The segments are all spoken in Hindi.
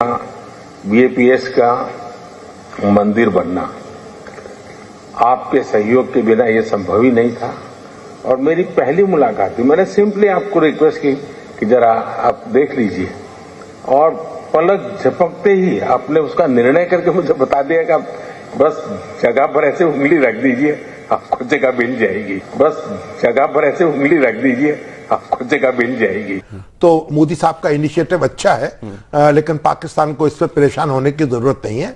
बीएपीएस का मंदिर बनना आपके सहयोग के बिना ये संभव ही नहीं था। और मेरी पहली मुलाकात थी, मैंने सिंपली आपको रिक्वेस्ट की कि जरा आप देख लीजिए, और पलक झपकते ही आपने उसका निर्णय करके मुझे बता दिया कि आप बस जगह पर ऐसे उंगली रख दीजिए, आपको जगह मिल जाएगी। बस जगह पर ऐसे उंगली रख दीजिए, आपको जगह मिल जाएगी। तो मोदी साहब का इनिशिएटिव अच्छा है, लेकिन पाकिस्तान को इस पर परेशान होने की जरूरत नहीं है।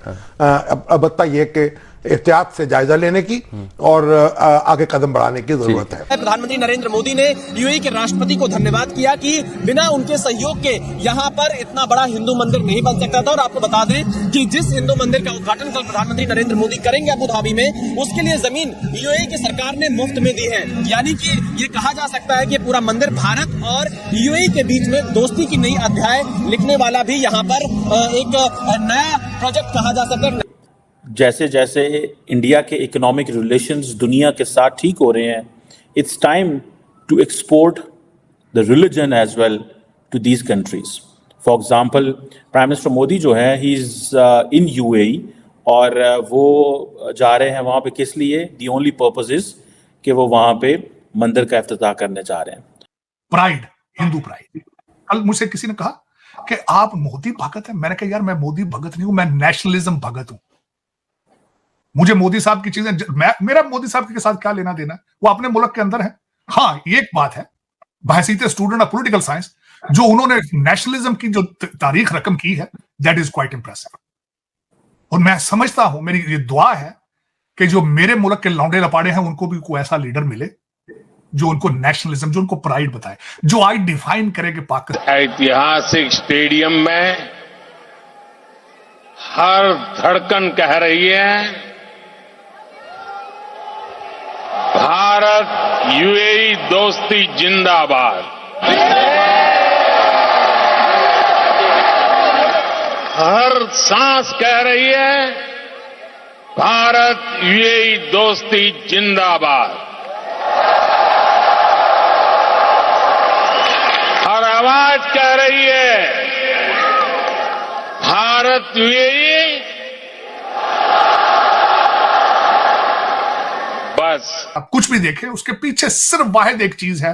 अब ये कि एहतियात से जायजा लेने की और आगे कदम बढ़ाने की जरूरत है। प्रधानमंत्री नरेंद्र मोदी ने यूएई के राष्ट्रपति को धन्यवाद किया कि बिना उनके सहयोग के यहाँ पर इतना बड़ा हिंदू मंदिर नहीं बन सकता था। और आपको बता दें कि जिस हिंदू मंदिर का उद्घाटन कल प्रधानमंत्री नरेंद्र मोदी करेंगे अबू धाबी में, उसके लिए जमीन यूएई की सरकार ने मुफ्त में दी है। यानी कि ये कहा जा सकता है कि पूरा मंदिर भारत और यूएई के बीच में दोस्ती की नई अध्याय लिखने वाला भी यहाँ पर एक नया प्रोजेक्ट कहा जा सकता है। जैसे जैसे इंडिया के इकोनॉमिक रिलेशंस दुनिया के साथ ठीक हो रहे हैं, it's time to export the religion as well to these countries. For example, prime minister Modi जो है, ही इज इन यूएई, और वो जा रहे हैं वहाँ पे किस लिए? दी ओनली पर्पस इज कि वो वहाँ पे मंदिर का इफ्तिताह करने जा रहे हैं। Pride, Hindu pride. कल मुझसे किसी ने कहा कि आप मोदी भगत हैं। मैंने कहा यार, मैं मोदी भगत नहीं हूं, मैं नेशनलिज्म भगत हूं। मुझे मोदी साहब की चीजें, मेरा मोदी साहब के साथ क्या लेना देना, वो अपने मुल्क के अंदर है। हाँ, ये एक बात है, बहसीत स्टूडेंट ऑफ पॉलिटिकल साइंस, जो उन्होंने नेशनलिज्म की जो तारीख रकम की है, दैट इज क्वाइट इंप्रेसिव। और मैं समझता हूं, मेरी ये दुआ है कि जो मेरे मुल्क के लौंडे लपाड़े हैं, उनको भी कोई ऐसा लीडर मिले जो उनको नेशनलिज्म, जो उनको प्राइड बताए, जो आई डिफाइन करे कि पाकिस्तान। ऐतिहासिक स्टेडियम में हर धड़कन कह रही है, भारत यूएई दोस्ती जिंदाबाद। हर सांस कह रही है, भारत यूएई दोस्ती जिंदाबाद। हर आवाज कह रही है, भारत यूएई। अब कुछ भी देखें, उसके पीछे सिर्फ वाहिद एक चीज है,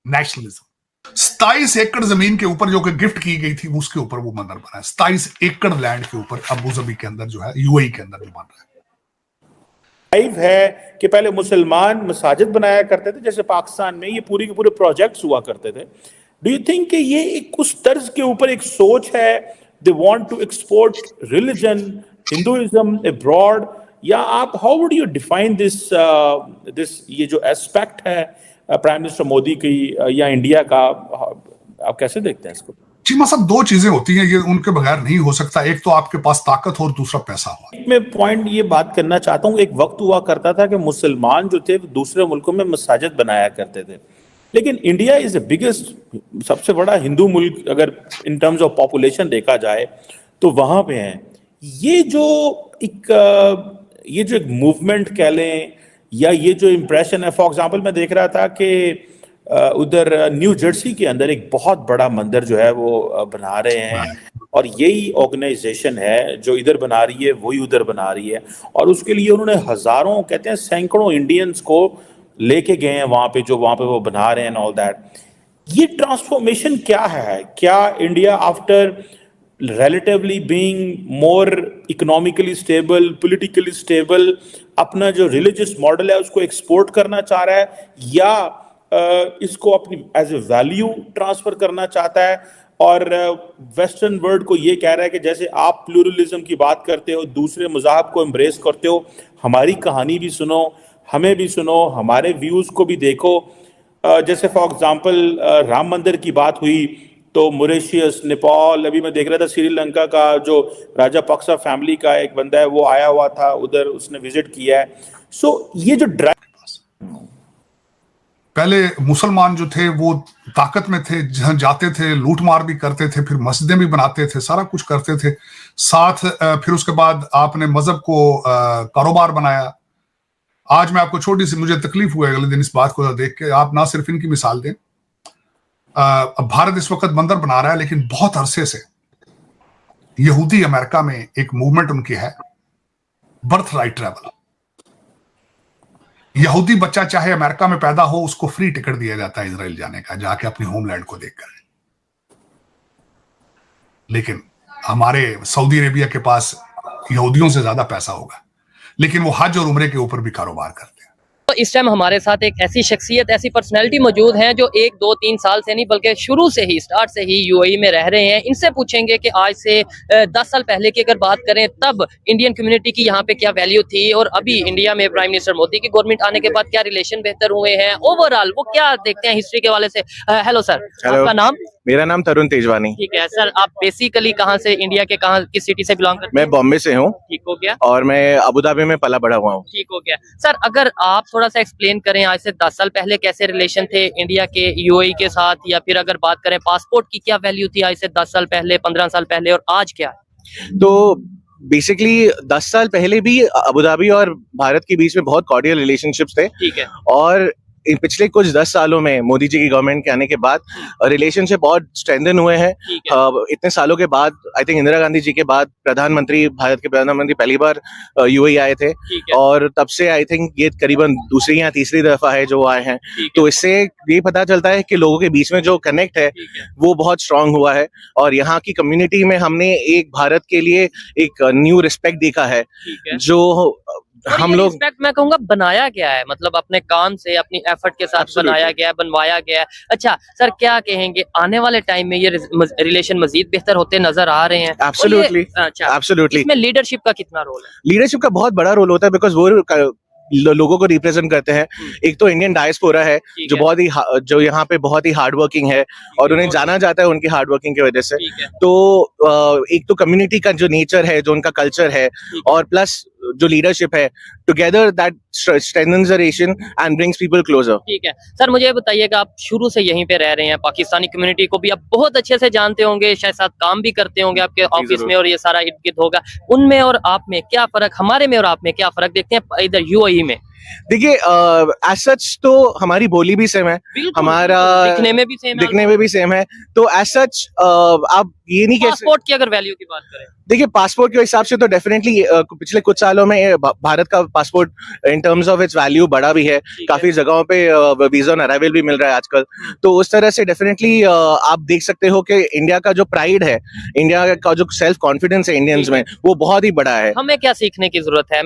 नेशनलिज्म। 27 एकड़ जमीन के ऊपर जो कि गिफ्ट की गई थी, उसके ऊपर वो मंदिर बना है। 27 एकड़ लैंड के ऊपर अबू धाबी के अंदर जो है, यूएई के अंदर जो बन रहा है कि पहले मुसलमान मसाजिद बनाया करते थे, जैसे पाकिस्तान में ये पूरी के पूरे प्रोजेक्ट्स हुआ करते थे। डू यू थिंक कि ये एक उस तर्ज के ऊपर एक सोच है, they want to export religion, Hinduism abroad, या आप how would you define this ये जो एस्पेक्ट है प्राइम मिनिस्टर मोदी की या इंडिया का, आप कैसे देखते हैं इसको? चीमा साहब, दो चीजें होती हैं, ये उनके बगैर नहीं हो सकता। एक तो आपके पास ताकत और दूसरा पैसा हो। मैं पॉइंट ये बात करना चाहता हूँ, एक वक्त हुआ करता था कि मुसलमान जो थे दूसरे मुल्कों में मसाजिद बनाया करते थे, लेकिन इंडिया इज द बिगेस्ट, सबसे बड़ा हिंदू मुल्क अगर इन टर्म्स ऑफ पॉपुलेशन देखा जाए तो वहां पे है। ये जो एक मूवमेंट कह लें, या ये जो इम्प्रेशन है, फॉर एग्जांपल मैं देख रहा था कि उधर न्यू जर्सी के अंदर एक बहुत बड़ा मंदिर जो है वो बना रहे हैं, और यही ऑर्गेनाइजेशन है जो इधर बना रही है वही उधर बना रही है, और उसके लिए उन्होंने हजारों, कहते हैं सैकड़ों इंडियंस को लेके गए हैं वहां पे, जो वहां पे वो बना रहे हैं ऑल दैट। ये ट्रांसफॉर्मेशन क्या है? क्या India after relatively being more economically stable, politically stable, अपना जो religious model है उसको एक्सपोर्ट करना चाह रहा है, या इसको अपनी एज ए वैल्यू ट्रांसफर करना चाहता है, और वेस्टर्न वर्ल्ड को ये कह रहा है कि जैसे आप प्लूरलिज्म की बात करते हो, दूसरे मज़हब को एम्ब्रेस करते हो, हमारी कहानी भी सुनो, हमें भी सुनो, हमारे व्यूज़ को भी देखो। जैसे फॉर एग्जांपल राम मंदिर की बात हुई तो मॉरिशस, नेपाल, अभी मैं देख रहा था श्रीलंका का जो राजा पक्सा फैमिली का एक बंदा है वो आया हुआ था उधर, उसने विजिट किया है। सो ये जो पहले मुसलमान जो थे वो ताकत में थे, जहां जाते थे लूटमार भी करते थे, फिर मस्जिदें भी बनाते थे, सारा कुछ करते थे साथ। फिर उसके बाद आपने मजहब को कारोबार बनाया। आज मैं आपको छोटी सी, मुझे तकलीफ हुआ अगले दिन इस बात को देख के, आप ना सिर्फ इनकी मिसाल दें, भारत इस वक्त बंदर बना रहा है, लेकिन बहुत अरसे से यहूदी अमेरिका में एक मूवमेंट उनकी है, बर्थ राइट ट्रैवल। यहूदी बच्चा चाहे अमेरिका में पैदा हो, उसको फ्री टिकट दिया जाता है इजराइल जाने का, जाके अपनी होमलैंड को देखकर। लेकिन हमारे सऊदी अरेबिया के पास यहूदियों से ज्यादा पैसा होगा, लेकिन वो हज और उम्रे के ऊपर भी कारोबार करते हैं। तो इस टाइम हमारे साथ एक ऐसी शख्सियत, ऐसी पर्सनैलिटी मौजूद हैं जो 1, 2, 3 साल से नहीं बल्कि शुरू से ही, स्टार्ट से ही यूएई में रह रहे हैं। इनसे पूछेंगे कि आज से 10 साल पहले की अगर बात करें तब इंडियन कम्युनिटी की यहाँ पे क्या वैल्यू थी, और अभी इंडिया में प्राइम मिनिस्टर मोदी की गवर्नमेंट आने के बाद क्या रिलेशन बेहतर हुए हैं, ओवरऑल वो क्या देखते हैं हिस्ट्री के हवाले से। हेलो सर, आपका नाम? मेरा नाम तरुण तेजवानी। ठीक है सर, आप बेसिकली कहाँ से, इंडिया के कहाँ, किस सिटी से बिलोंग करते हैं? मैं बॉम्बे से हूँ। ठीक हो गया। और मैं अबू धाबी में पला बड़ा हुआ हूँ। ठीक हो गया सर, अगर आप थोड़ा सा एक्सप्लेन करें आज से 10 साल पहले कैसे रिलेशन थे इंडिया के यूएई के साथ, या फिर अगर बात करें पासपोर्ट की क्या वैल्यू थी आज से 10 साल पहले, 15 साल पहले, और आज क्या है? तो बेसिकली 10 साल पहले भी अबू धाबी और भारत के बीच में बहुत कॉर्डियल रिलेशनशिप्स थे। ठीक है। और इन पिछले कुछ 10 सालों में मोदी जी की गवर्नमेंट के आने के बाद रिलेशनशिप बहुत स्ट्रेंथन हुए हैं। इतने सालों के बाद आई थिंक इंदिरा गांधी जी के बाद भारत के प्रधानमंत्री पहली बार यूएई आए थे, और तब से आई थिंक ये करीबन दूसरी या तीसरी दफा है जो आए हैं। तो इससे ये पता चलता है कि लोगों के बीच में जो कनेक्ट है वो बहुत स्ट्रांग हुआ है, और यहाँ की कम्युनिटी में हमने एक भारत के लिए एक न्यू रिस्पेक्ट देखा है, जो हम लोग रिस्पेक्ट मैं कहूँगा बनाया गया है, मतलब अपने काम से, अपनी एफर्ट के साथ बनाया गया है, बनवाया गया है। अच्छा सर, क्या कहेंगे आने वाले टाइम में ये रिलेशन मजीद बेहतर होते नजर आ रहे हैं? एब्सोल्युटली, अच्छा, एब्सोल्युटली। इसमें लीडरशिप का कितना रोल है? लीडरशिप का बहुत बड़ा रोल होता है, बिकॉज वो लोगों को रिप्रेजेंट करते हैं। एक तो इंडियन डायस्पोरा है जो यहाँ पे बहुत ही हार्ड वर्किंग है, और उन्हें जाना जाता है उनकी हार्ड वर्किंग की वजह से। तो एक तो कम्युनिटी का जो नेचर है, जो उनका कल्चर है, और प्लस जो लीडरशिप है, together that strengthens the nation and brings people closer. ठीक है सर, मुझे बताइएगा, आप शुरू से यहीं पे रह रहे हैं, पाकिस्तानी कम्युनिटी को भी आप बहुत अच्छे से जानते होंगे, शायद साथ काम भी करते होंगे आपके ऑफिस में, और ये सारा इर्द गिर्द होगा। उनमें और आप में क्या फर्क, हमारे में और आप में क्या फर्क देखते हैं इधर यूएई में? देखिए, एज सच तो हमारी बोली भी सेम है, हमारा दिखने में भी सेम है, तो एज सच आप ये नहीं कह सकते। पासपोर्ट की अगर वैल्यू की बात करें, देखिए पासपोर्ट के हिसाब से तो डेफिनेटली पिछले कुछ सालों में भारत का passport in terms of its value बढ़ा भी है। काफी जगहों पे वीजा ऑन अराइवल भी मिल रहा है आजकल। तो उस तरह से डेफिनेटली आप देख सकते हो कि इंडिया का जो प्राइड है, इंडिया का जो सेल्फ कॉन्फिडेंस है इंडियंस में, वो बहुत ही बड़ा है। हमें क्या सीखने की जरूरत है?